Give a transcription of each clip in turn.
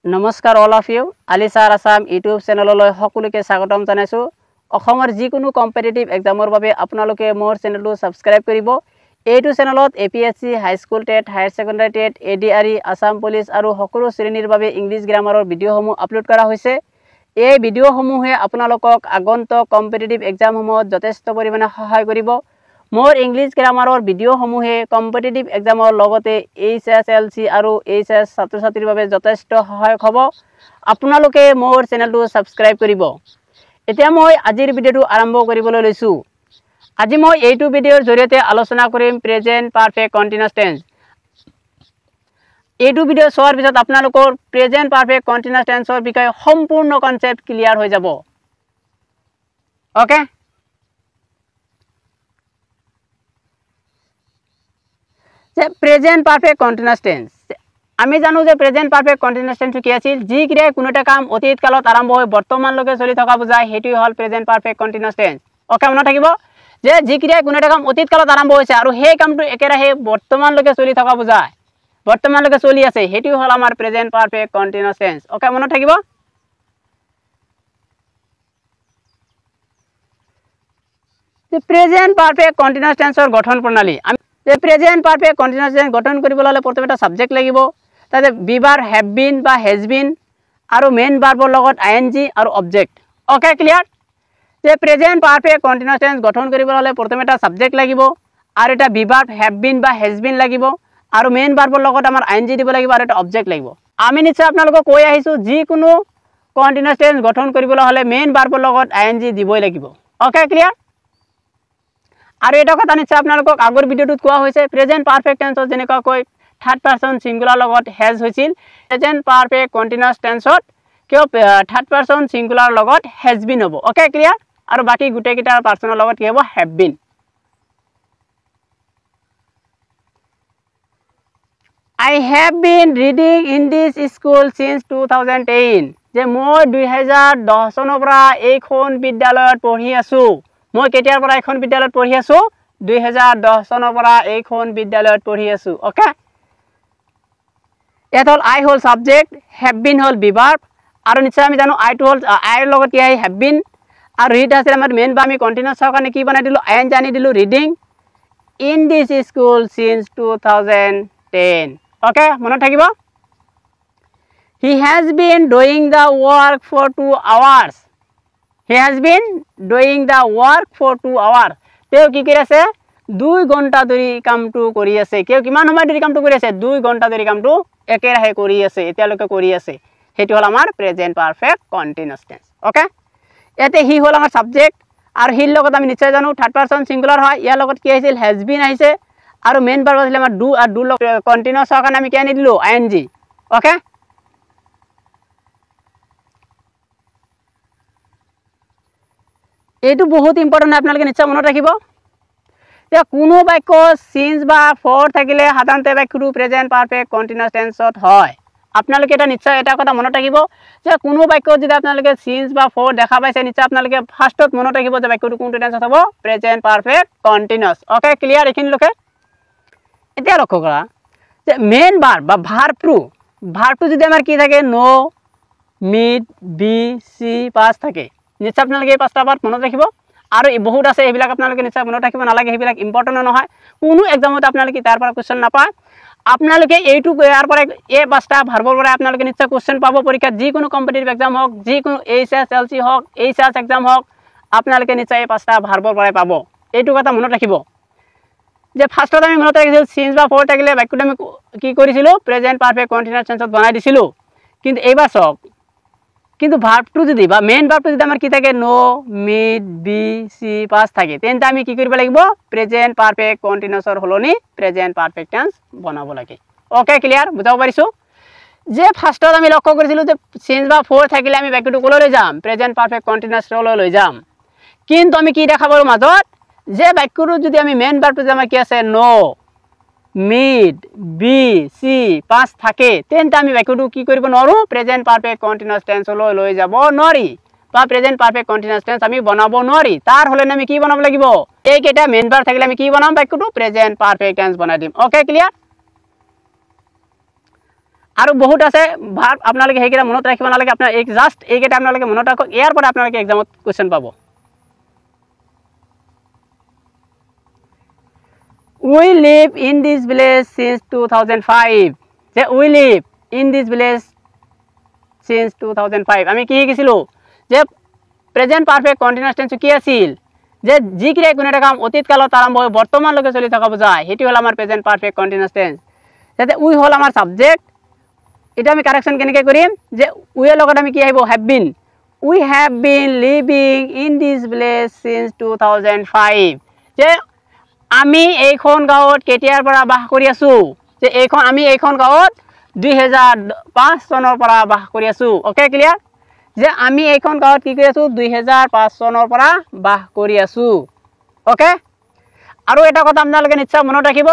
নমস্কাৰ all of you আলিছাৰ Assam YouTube চেনেললৈ সকলোকে স্বাগতম জনাইছোঁ। অসমৰ যিকোনো কম্পিটিটিভ এক্সামৰ বাবে আপোনালোকে মোৰ চেনেলটো ছাবস্ক্ৰাইব কৰিব। এইটো চেনেলত APSC high school TET, higher secondary TET, ADRE, Assam police আৰু সকলো শ্ৰেণীৰ বাবে ইংলিছ গ্ৰামাৰৰ ভিডিঅ'সমূহ আপলোড কৰা হৈছে। এই ভিডিঅ'সমূহে আপোনালোকক আগন্তুক কম্পিটিটিভ এক্সামসমূহত যথেষ্ট পৰিমাণে সহায় কৰিব। মোৰ ইংলিছ গ্ৰামাৰৰ ভিডিঅ'সমূহে কম্পিটিটিভ এক্সামৰ লগতে HSLC আৰু HS ছাত্ৰ ছাত্ৰীৰ বাবে যথেষ্ট সহায়ক হ'ব। আপোনালোকে মোৰ চেনেলটো ছাবস্ক্ৰাইব কৰিব। এতিয়া মই আজিৰ ভিডিঅ'টো আৰম্ভ কৰিবলৈ লৈছোঁ। আজি মই এইটো ভিডিঅ'ৰ জৰিয়তে আলোচনা কৰিম প্ৰেজেণ্ট পাৰফেক্ট কণ্টিনিউয়াছ টেন্স। এইটো ভিডিঅ' চোৱাৰ পিছত আপোনালোকৰ প্ৰেজেণ্ট পাৰফেক্ট কণ্টিনিউয়াছ টেন্সৰ বিষয়ে সম্পূৰ্ণ কনচেপ্ট ক্লিয়াৰ হৈ যাব। ওকে, যে প্ৰেজেণ্ট পাৰফেক্ট কণ্টিনিউয়াছ টেন্স, আমি জানো যে প্ৰেজেণ্ট পাৰফেক্ট কণ্টিনিউয়াছ টেন্সটো কি আছিল? যি ক্ৰিয়াই কোনো এটা কাম অতীত কালত আৰম্ভ হৈ বৰ্তমানলৈকে চলি থকা বুজায়, সেইটোৱে হ'ল present perfect continuous tense. Okay, মনত থাকিব যে যি ক্ৰিয়াই কোনো এটা কাম অতীত কালত আৰম্ভ হৈছে আৰু সেই কামটো একেৰাহে বৰ্তমানলৈকে চলি থকা বুজায়, বৰ্তমানলৈকে চলি আছে, সেইটোৱে হ'ল আমাৰ present perfect continuous tense. Okay, মনত থাকিব। প্ৰেজেণ্ট পাৰফেক্ট কণ্টিনিউয়াছ টেন্সৰ গঠন প্ৰণালী। প্ৰেজেণ্ট পাৰফেক্ট কণ্টিনিউয়াছ টেন্স গঠন কৰিবলৈ হ'লে প্ৰথমে এটা ছাবজেক্ট লাগিব, তাতে বিভাৰ হেভ বিন বা হেজ বিন আৰু মেইন ভাৰ্বৰ লগত ING আৰু অবজেক্ট। Okay, clear? যে প্ৰেজেণ্ট পাৰফেক্ট কণ্টিনিউয়াছ টেন্স গঠন কৰিবলৈ হ'লে প্ৰথমে এটা ছাবজেক্ট লাগিব আৰু এটা বিভাৰ হেভ বিন বা হেজ বিন লাগিব আৰু মেইন ভাৰ্বৰ লগত আমাৰ ING দিব লাগিব আৰু এটা অবজেক্ট লাগিব। আমি নিশ্চয় আপোনালোকক কৈ আহিছোঁ যিকোনো কণ্টিনিউয়াছ টেন্স গঠন কৰিবলৈ হ'লে মেইন ভাৰ্বৰ লগত ING দিবই লাগিব। Okay, clear? আৰু এটা কথা নিশ্চয় আপোনালোকক আগৰ ভিডিঅ'টোত কোৱা হৈছে, প্ৰেজেণ্ট পাৰফেক্ট টেন্সত যেনেকুৱাকৈ থাৰ্ড পাৰ্চন ছিংগুলাৰ লগত হেজ হৈছিল, প্ৰেজেণ্ট পাৰফেক্ট কণ্টিনিউয়াছ টেন্সত কিয় থাৰ্ড পাৰ্চন ছিংগুলাৰ লগত হেজ বিন হ'ব। Okay, clear? আৰু বাকী গোটেইকেইটা পাৰ্চনৰ লগত কি হ'ব? Have been. I have been reading in this school since 2010. যে মই 2010 চনৰ পৰা এইখন বিদ্যালয়ত পঢ়ি আছোঁ। মই কেতিয়াৰ পৰা এইখন বিদ্যালয়ত পঢ়ি আছোঁ? 2010 চনৰ পৰা এইখন বিদ্যালয়ত পঢ়ি আছোঁ। ওকে, ইয়াত হ'ল I হ'ল ছাবজেক্ট, হেভ বিন হ'ল বিভাৰ্ব আৰু নিশ্চয় আমি জানো আইটো হ'ল আইৰ লগত কি আহি হেভ বিন আৰু ৰিড আছিল আমাৰ মেইন বা আমি কণ্টিনিউয়াছৰ কাৰণে কি বনাই দিলোঁ? ING আনি দিলোঁ, reading in this school since 2010। Okay, মনত থাকিব। He has been doing the work for 2 hours. He has been doing the work for 2 hours. তেওঁ কি কৰি আছে? 2 ঘণ্টা ধৰি কামটো কৰি আছে। কিমান সময় ধৰি কামটো কৰি আছে? 2 ঘণ্টা ধৰি কামটো একেৰাহে কৰি আছে, এতিয়ালৈকে কৰি আছে। সেইটো হ'ল আমাৰ present perfect continuous tense. Okay, ইয়াতে হি হ'ল আমাৰ ছাবজেক্ট আৰু হিৰ লগত আমি নিশ্চয় জানো থাৰ্ড পাৰ্চন ছিংগুলাৰ হয়, ইয়াৰ লগত কি আহিছিল? হেজ বিন আহিছে আৰু মেইন ভাৰ্ব আছিলে আমাৰ ডু আৰু ডু লগত কণ্টিনিউয়াছৰ কাৰণে আমি কি আনি দিলোঁ? ING। ওকে, এইটো বহুত ইম্পৰ্টেণ্ট, আপোনালোকে নিশ্চয় মনত ৰাখিব। এতিয়া কোনো বাক্য সিন্স বা ফৰ থাকিলে সাধাৰণতে বাক্যটো প্ৰেজেণ্ট পাৰফেক্ট কণ্টিনিউয়াছ টেন্সত হয়। আপোনালোকে এটা নিশ্চয় এটা কথা মনত ৰাখিব যে কোনো বাক্যত যদি আপোনালোকে সিন্স বা ফৰ দেখা পাইছে, নিশ্চয় আপোনালোকে ফাৰ্ষ্টত মনত ৰাখিব যে বাক্যটো কোনটো টেন্সত হ'ব? Present perfect continuous. Okay, clear এইখিনিলৈকে? এতিয়া লক্ষ্য কৰা যে মেইন ভাৰ্ব বা ভাৰ্বটো যদি আমাৰ কি থাকে? ন', মিড, বি, চি, পাষ্ট থাকে। নিশ্চয় আপোনালোকে এই 5টা ভাৰ্ব মনত ৰাখিব আৰু বহুত আছে, এইবিলাক আপোনালোকে নিশ্চয় মনত ৰাখিব নালাগে, সেইবিলাক ইম্পৰ্টেণ্ট নহয়। কোনো এক্সামত আপোনালোকে তাৰ পৰা কুৱেশ্যন নাপায়। আপোনালোকে এইটো ইয়াৰ পৰা এই 5টা ভাৰ্বৰ পৰা আপোনালোকে নিশ্চয় কুৱেশ্যন পাব পৰীক্ষাত। যিকোনো কম্পিটিটিভ এক্সাম হওক, যিকোনো HSLC হওক, HS এক্সাম হওক, আপোনালোকে নিশ্চয় এই 5টা ভাৰ্বৰ পৰাই পাব। এইটো কথা মনত ৰাখিব যে ফাৰ্ষ্টত আমি মনত ৰাখিছিলোঁ সিন্স বা ফৰ থাকিলে বাক্যটো আমি কি কৰিছিলোঁ? প্ৰেজেণ্ট পাৰফেক্ট কণ্টিনিউয়াছ টেন্সত বনাই দিছিলোঁ। কিন্তু এইবাৰ চাওক, কিন্তু ভাৰ্বটো যদি বা মেইন ভাৰ্বটো যদি আমাৰ কি থাকে? ন', মিড, বি, চি, পাষ্ট থাকে, তেন্তে আমি কি কৰিব লাগিব? প্ৰেজেণ্ট পাৰফেক্ট কণ্টিনিউয়াছৰ সলনি প্ৰেজেণ্ট পাৰফেক্ট টেন্স বনাব লাগে। Okay, clear? বুজাব পাৰিছোঁ যে ফাৰ্ষ্টত আমি লক্ষ্য কৰিছিলোঁ যে সিন্স বা ফৰ থাকিলে আমি বাক্যটো ক'লৈ লৈ যাম? প্ৰেজেণ্ট পাৰফেক্ট কণ্টিনিউয়াছলৈ লৈ যাম। কিন্তু আমি কি দেখা পালোঁ মাজত? যে বাক্যটো যদি আমি মেইন ভাৰ্বটো যদি আমাৰ কি আছে? ন', মিড, বি, চি, পাষ্ট থাকে, তেন্তে আমি বাক্যটো কি কৰিব নোৱাৰোঁ? প্ৰেজেণ্ট পাৰফেক্ট কণ্টিনিউয়াছ টেন্সলৈ লৈ যাব নোৱাৰি বা প্ৰেজেণ্ট পাৰফেক্ট কণ্টিনিউয়াছ টেন্স আমি বনাব নোৱাৰি। তাৰ হ'লে আমি কি বনাব লাগিব? এইকেইটা মেইন ভাৰ্ব থাকিলে আমি কি বনাম? বাক্যটো প্ৰেজেণ্ট পাৰফেক্ট টেন্স বনাই দিম। Okay, clear? আৰু বহুত আছে ভাৰ্ব আপোনালোকে সেইকেইটা মনত ৰাখিব নালাগে আপোনাৰ এক জাষ্ট এইকেইটা আপোনালোকে মনত ৰাখক ইয়াৰ পৰা আপোনালোকে এক্সামত কোৱেশ্চন পাব We live in this village since 2005 যে we live in this village since 2005 আমি কি শিকিছিলো যে প্ৰেজেন্ট পাৰফেক্ট কন্টিনিউয়াস টেন্স কি আছিল যে যি ক্ৰিয়া কোনো এটা কাম অতীত কালত আৰম্ভ হৈ বৰ্তমানলৈকে চলি থকা বুজায় হেতু হল আমাৰ প্ৰেজেন্ট পাৰফেক্ট কন্টিনিউয়াস টেন্স যাতে উই হল আমাৰ সাবজেক্ট এটা আমি কাৰেকশন কেনেকৈ কৰিম যে উই এর লগত আমি কি আহিব have been we have been living in this village since 2005 যে আমি এইখন গাঁৱত কেতিয়াৰ পৰা বাস কৰি আছো যে আমি এইখন গাঁৱত 2005 চনৰ পৰা বাস কৰি আছো ওকে ক্লিয়াৰ যে আমি এইখন গাঁৱত কি কৰি আছো 2005 চনৰ পৰা বাস কৰি আছো ওকে আৰু এটা কথা আপোনালোকে নিশ্চয় মনত ৰাখিব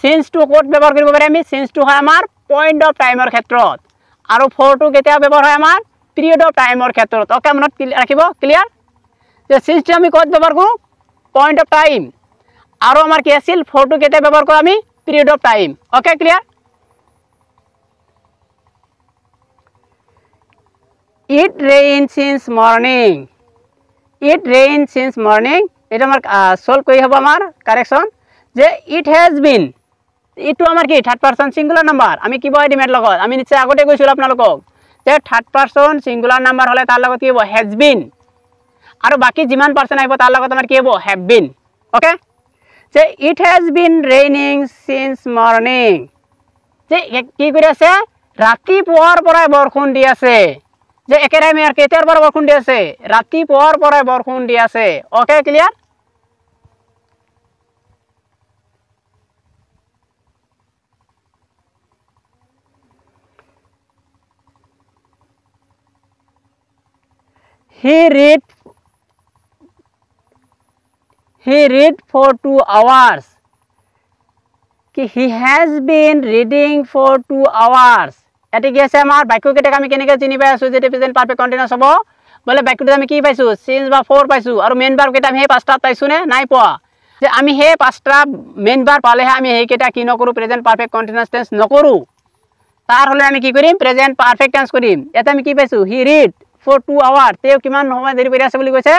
সিন্স টু কোড ব্যৱহাৰ কৰিব পাৰে আমি সিন্স টু হয় আমাৰ পইণ্ট অফ টাইমৰ ক্ষেত্ৰত আৰু ফৰ টু কেতিয়া ব্যৱহাৰ হয় আমাৰ পিৰিয়ড অফ টাইমৰ ক্ষেত্ৰত ওকে মনত ৰাখিব ক্লিয়াৰ যে সিন্স টু আমি কোড ব্যৱহাৰ কৰো পইণ্ট অফ টাইম আৰু আমাৰ কি আছিল ফৰ টু কেতিয়া ব্যৱহাৰ কৰো আমি period of time okay clear It rained since morning. It rained since morning. এটা আমাৰ সলভ কৰি হ'ব আমাৰ কাৰেকশন যে it has been ইটো আমাৰ কি থার্ড পারসন সিঙ্গুলার নাম্বার আমি কি বয় ডিমেট লগত আমি নিচে আগতে কৈছিল আপোনালোকক যে থার্ড পারসন সিঙ্গুলার নাম্বার হলে তাৰ লগত কি হ'ব has been আৰু বাকি যিমান পাৰসন আহিব তাৰ লগত আমাৰ কি হ'ব have been ওকে যে it has been raining since morning যে কি কৰি আছে ৰাতিপুৱাৰ পৰা বৰষুণ দি আছে যে একেৰাহে মেয়াৰ কেতিয়াৰ পৰা বৰষুণ দি আছে ৰাতিপুৱাৰ পৰা বৰষুণ দি আছে okay clear he read for 2 hours he has been reading for 2 hours এটি কি আছে আমাৰ বাক্য কেইটা আমি কেনেকৈ চিনি পাই আছো যে প্ৰেজেন্ট পারফেক্ট কন্টিনিউয়াস হ'ব বলে বাক্যটো আমি কি পাইছো সিন্স বা ফৰ পাইছো আৰু মেইন ভাৰ্ব কেইটা আমি সেই পাঁচটা পাইছো নে নাই পোৱা যে আমি সেই পাঁচটা মেইন ভাৰ্ব পালেহে আমি সেই কেইটা কি নকৰো প্ৰেজেন্ট পাৰফেক্ট কন্টিনিউয়াস টেন্স নকৰো তাৰ হলে আমি কি কৰিম প্ৰেজেন্ট পাৰফেক্ট টেন্স কৰিম এটা আমি কি পাইছো হি ৰিড for 2 hours তেও কিমান সময় ধৰি পঢ়ি আছে বুলি কৈছে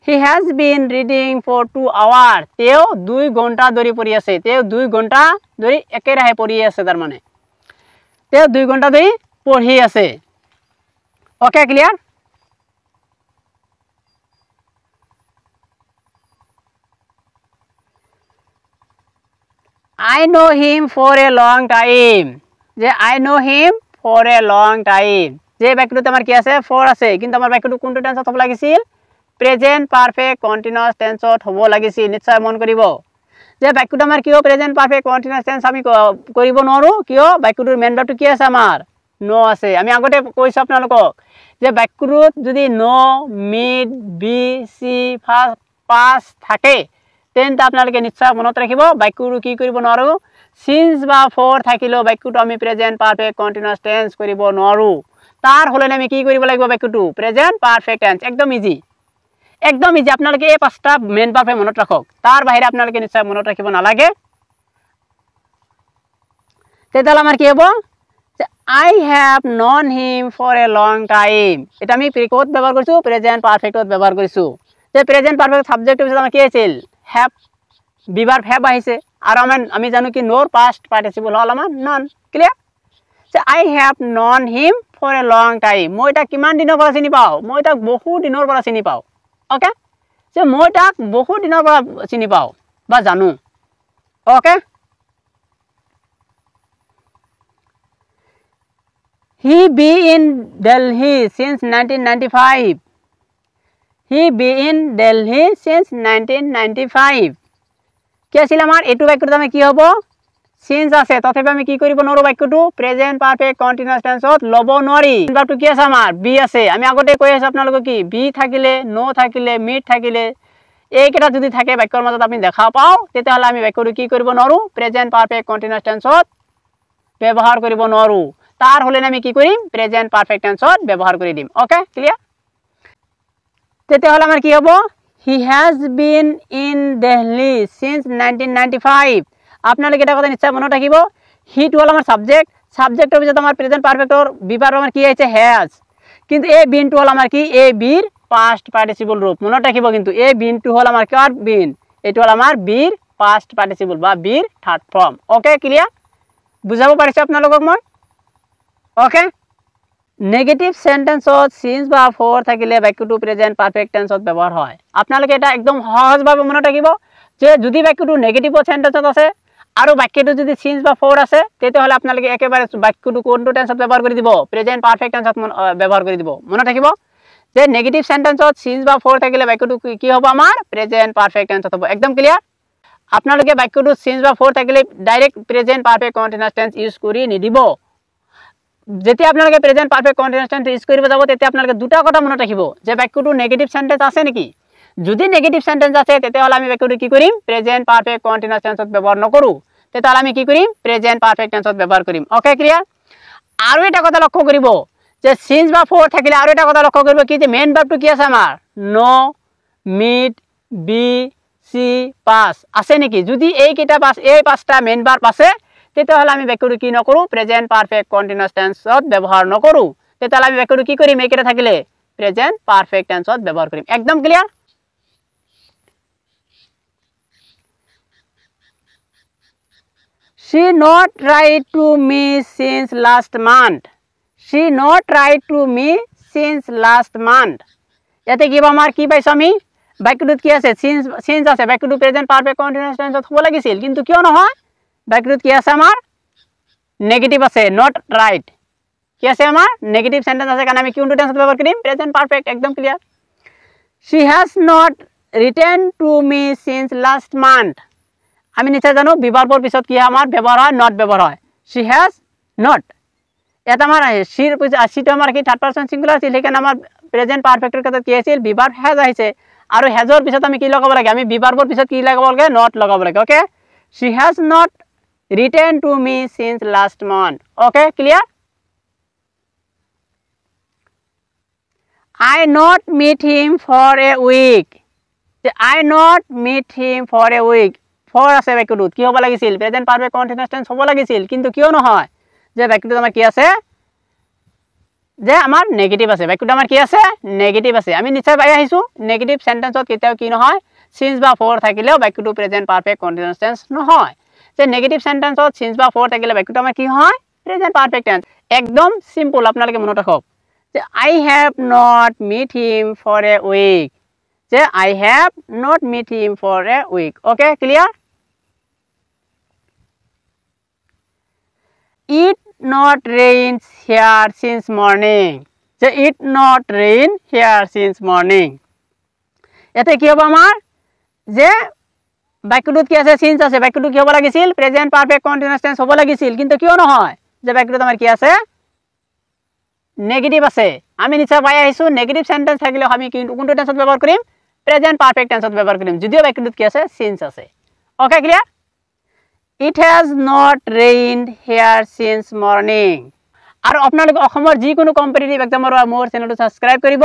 he has been reading for 2 hours তেও 2 ঘণ্টা ধৰি পঢ়ি আছে তেও 2 ঘণ্টা ধৰি একেৰাহে পঢ়ি আছে তাৰ মানে তেও 2 ঘণ্টা ধৰি পঢ়ি আছে okay clear I know him for a long time যে I know him for a long time যে বাক্যটো আমাৰ কি আছে ফৰ আছে কিন্তু আমাৰ বাক্যটো কোনটো টেন্সত হ'ব লাগিছিল প্ৰেজেন্ট পাৰফেক্ট কন্টিনিউয়াস টেন্সত হ'ব লাগিছিল নিশ্চয় মন কৰিব যে বাক্যটো আমাৰ কিয় প্ৰেজেন্ট পাৰফেক্ট কন্টিনিউয়াস টেন্স আমি কৰিব নোৱাৰো কিয় বাক্যটোৰ মেইন ভাৰ্বটো কি আছে আমাৰ নো আছে আমি আগতে কৈছো আপোনালোকক যে বাক্যটোত যদি নো মিড বি সি পাস থাকে তেন্তে আপোনালোকে নিশ্চয় মনত ৰাখিব বাক্যটো কি কৰিব নোৱাৰো সিন্স বা ফৰ থাকিলেও বাক্যটো আমি প্ৰেজেন্ট পাৰফেক্ট কন্টিনিউয়াস টেন্স কৰিব নোৱাৰো তাৰ হলে আমি কি কৰিব লাগিব বাক্যটো প্ৰেজেন্ট পাৰফেক্ট টেন্স একদম ইজি আপোনালোকে এই পাঁচটা মেইন ভাৰ্ব মনত ৰাখক তাৰ বাহিৰে আপোনালোকে নিশ্চয় মনত ৰাখিব নালাগে তেতিয়াহ'লে আমাৰ কি হ'ব যে I have known him for a long time এটা আমি প্ৰিকত ব্যৱহাৰ কৰিছো প্ৰেজেন্ট পাৰফেক্টত ব্যৱহাৰ কৰিছো যে প্ৰেজেন্ট পাৰফেক্ট সাবজেক্ট পিছত আমাৰ কি আছিল have বিভাৰ have আহিছে আৰু আমি জানো কি নোৰ পাস্ট পাৰ্টিসিপল হল আমাৰ নন ক্লিয়াৰ যে I have known him for a long time মই তাক কিমান দিনৰ পৰা চিনি পাওঁ মই তাক বহু দিনৰ পৰা চিনি পাওঁ ওকে যে মই তাক বহু দিনৰ পৰা চিনি পাওঁ বা জানো okay he be in Delhi since 1995 he be in Delhi since 1995 কি আছিল আমাৰ এটো বাক্যটো আমি কি হ'ব সিন্স আছে তথাপি আমি কি কৰিব নোৱাৰো বাক্যটো প্ৰেজেন্ট পাৰফেক্ট কন্টিনিউয়াস টেন্সত লব নোৱাৰি ভাৰ্বটো কি আছে আমাৰ বি আছে আমি আগতে কৈ আছো আপোনালোকক কি বি থাকিলে নো থাকিলে মিড থাকিলে এইকেইটা যদি থাকে বাক্যৰ মাজত আমি দেখা পাও তেতিয়াহলে আমি বাক্যটো কি কৰিব নোৱাৰো প্ৰেজেন্ট পাৰফেক্ট কন্টিনিউয়াস টেন্সত ব্যৱহাৰ কৰিব নোৱাৰো তাৰ হলে আমি কি কৰিম প্ৰেজেন্ট পাৰফেক্ট টেন্সত ব্যৱহাৰ কৰি দিম ওকে ক্লিয়াৰ তেতিয়াহলে আমাৰ কি হ'ব he has been in Delhi since 1995 আপোনালোকে এটা কথা নিশ্চয় মনত ৰাখিব হি টু হল আমাৰ সাবজেক্ট সাবজেক্টৰ পিছত আমাৰ প্ৰেজেন্ট পাৰফেক্টৰ বিভাৰ আমাৰ কি আহিছে হ্যাজ কিন্তু এই বিনটো হল আমাৰ কি এই বিৰ পাস্ট পাৰ্টিসিপল ৰূপ মনত ৰাখিব কিন্তু এই বিনটো হল আমাৰ কাৰ বিন এইটো হল আমাৰ বিৰ পাস্ট পাৰ্টিসিপল বা বিৰ থাৰ্ড ফৰ্ম ওকে ক্লিয়াৰ বুজাব পাৰিছে আপোনালোকক মই ওকে নেগেটিভ সেন্টেন্সত সিন্স বা ফর থাকিলে বাক্যটো প্রেজেন্ট পারফেক্ট টেন্সত ব্যবহার হয় আপোনালোকে এটা একদম সহজভাৱে মনত ৰাখিব যে যদি বাক্যটো নেগেটিভ সেন্টেন্সত আছে আৰু বাক্যটো যদি সিন্স বা ফৰ আছে তেতিয়াহলে আপোনালোকে একেবাৰে বাক্যটো কোনটো টেন্সত ব্যবহাৰ কৰি দিব প্ৰেজেন্ট পাৰফেক্ট টেন্সত ব্যবহাৰ কৰি দিব মনত ৰাখিব যে নেগেটিভ সেন্টেন্সত সিন্স বা ফৰ থাকিলে বাক্যটো কি হ'ব আমাৰ প্রেজেন্ট পারফেক্ট টেন্সত হ'ব একদম ক্লিয়ার আপোনালোকে বাক্যটো সিন্স বা ফর থাকিলে direct present perfect continuous tense use কৰি নিদিব যেতিয়া আপোনালোকে present perfect continuous tense use কৰিব যাব তেতিয়া আপোনালোকে দুটা কথা মনত ৰাখিব যে বাক্যটো নেগেটিভ সেন্টেন্স আছে নেকি যদি নেগেটিভ সেন্টেন্স আছে তেতিয়াহলে আমি বাক্যটো কি কৰিম প্ৰেজেন্ট পাৰফেক্ট কন্টিনিউয়াস টেন্সত ব্যৱহাৰ নকৰো তেতিয়াহলে আমি কি কৰিম প্ৰেজেন্ট পাৰফেক্ট টেন্সত ব্যৱহাৰ কৰিম ওকে ক্লিয়াৰ আৰু এটা কথা লক্ষ্য কৰিব যে সিন্স বা ফৰ থাকিলে আৰু এটা কথা লক্ষ্য কৰিব কি যে মেইন ভাৰ্বটো কি আছে আমাৰ নো মিড বি সি পাস আছে নেকি যদি এই কিটা পাস এই পাঁচটা মেইন ভার্ব আছে তেতিয়াহলে আমি বাক্যটো কি নকৰো প্ৰেজেন্ট পাৰফেক্ট কন্টিনিউয়াস টেন্সত ব্যৱহাৰ নকৰো তেতিয়াহলে আমি বাক্যটো কি কৰিম এইকেইটা থাকিলে প্ৰেজেন্ট পাৰফেক্ট টেন্সত ব্যৱহাৰ কৰিম একদম clear She not write to me since last month. She not write to me since last month. ইয়াতে কি আমাৰ কি পাইছো আমি বাক্যটোত কি আছে সিন্স আছে বাক্যটো প্রেজেন্ট পারফেক্ট কন্টিনিউয়াস টেন্সত হ'ব লাগিছিল কিন্তু কিয় নহয় বাক্যটোত কি আছে আমাৰ নেগেটিভ আছে নট ৰাইট কি আছে আমাৰ নেগেটিভ সেন্টেন্স আছে কাৰণে আমি কোনটো টেন্সত ব্যৱহাৰ কৰিম প্রেজেন্ট পারফেক্ট একদম clear She has not written to me since last month. আমি নিশ্চয় জানো বিভাৰ্বৰ পিছত কি আমাৰ ব্যৱহাৰ হয় নট ব্যৱহাৰ হয় she has not এটা আমাৰ সিৰ সিটো আমাৰ কি থাৰ্ড পাৰসন সিঙ্গুলাৰ আছিল সেইকাৰণে আমাৰ প্ৰেজেন্ট পাৰফেক্টৰ ক্ষেত্ৰত কি আছিল বিভাৰ হ্যাজ আহিছে আৰু হ্যাজৰ পিছত আমি কি লগাব লাগে আমি বিভাৰ্বৰ পিছত কি লগাব লাগে নট লগাব লাগে okay she has not written to me since last month okay clear I not meet him for a week I not meet him for a week for আছে বাক্যটোত কি হ'ব লাগিছিল প্রেজেন্ট পারফেক্ট কন্টিনিউয়াস টেন্স হ'ব লাগিছিল কিন্তু কিয় নহয় যে বাক্যটোত আমাৰ কি আছে যে আমাৰ নেগেটিভ আছে বাক্যটো আমাৰ কি আছে নেগেটিভ আছে আমি নিশ্চয় পাই আহিছো নেগেটিভ সেন্টেন্সত কেতিয়াও কি নহয় সিন্স বা ফর থাকিলেও বাক্যটো প্রেজেন্ট পারফেক্ট কন্টিনিউয়াস টেন্স নহয় যে নেগেটিভ সেন্টেন্সত সিন্স বা ফর থাকিলে বাক্যটো আমাৰ কি হয় প্ৰেজেন্ট পাৰফেক্ট টেন্স একদম সিম্পল আপোনালোকে মনত ৰাখক যে I have not meet him for a week যে I have not meet him for a week okay clear It not rains here since morning যে it not rain here since morning এতে কি হ'ব আমাৰ যে বাক্যটোত কি আছে সিন্স আছে বাক্যটো কি হ'ব লাগিছিল প্রেজেন্ট পারফেক্ট কন্টিনিউয়াস টেন্স হ'ব লাগিছিল কিন্তু কিয় নহয় যে বাক্যটোত আমাৰ কি আছে নেগেটিভ আছে আমি নিশ্চয় পাই আহিছো নেগেটিভ সেন্টেন্স থাকিলে আমি কোনটো টেন্সত ব্যৱহাৰ কৰিম প্ৰেজেন্ট পাৰফেক্ট টেন্সত ব্যৱহাৰ কৰিম যদিও বাক্যটোত কি আছে সিন্স আছে okay clear It has not rained here since morning আৰু আপোনালোকে অসমৰ যিকোনো কম্পিটিটিভ এক্সামৰ মোৰ চেনেলটো সাবস্ক্ৰাইব কৰিব